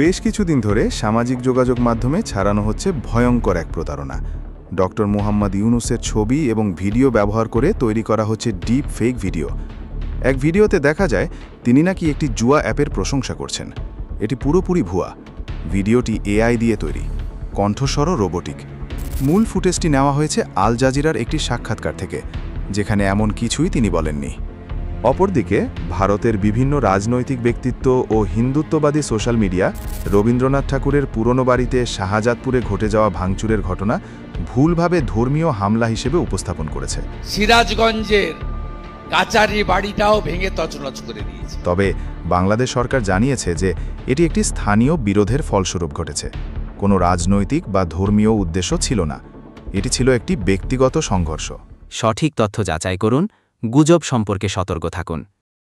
বেশ কিছুদিন ধরে সামাজিক যোগাযোগ মাধ্যমে ছড়ানো হচ্ছে ভয়ঙ্কর এক প্রতারণা। ডক্টর মোহাম্মদ ইউনূসের ছবি এবং ভিডিও ব্যবহার করে তৈরি করা হচ্ছে ডিপ ফেক ভিডিও। এক ভিডিওতে দেখা যায় তিনি নাকি একটি জুয়া অ্যাপের প্রশংসা করছেন। এটি পুরোপুরি ভুয়া। ভিডিওটি এআই দিয়ে তৈরি, কণ্ঠস্বরও রোবোটিক। মূল ফুটেজটি নেওয়া হয়েছে আল জাজিরার একটি সাক্ষাৎকার থেকে, যেখানে এমন কিছুই তিনি বলেননি। অপরদিকে ভারতের বিভিন্ন রাজনৈতিক ব্যক্তিত্ব ও হিন্দুত্ববাদী সোশ্যাল মিডিয়া রবীন্দ্রনাথ ঠাকুরের পুরনো বাড়িতে শাহজাদপুরে ঘটে যাওয়া ভাঙচুরের ঘটনা ভুলভাবে ধর্মীয় হামলা হিসেবে উপস্থাপন করেছে। সিরাজগঞ্জের কাচারি বাড়িটাও ভেঙে তছনছ করে দিয়েছে। তবে বাংলাদেশ সরকার জানিয়েছে যে এটি একটি স্থানীয় বিরোধের ফলস্বরূপ ঘটেছে, কোনো রাজনৈতিক বা ধর্মীয় উদ্দেশ্য ছিল না। এটি ছিল একটি ব্যক্তিগত সংঘর্ষ। সঠিক তথ্য যাচাই করুন, গুজব সম্পর্কে সতর্ক থাকুন।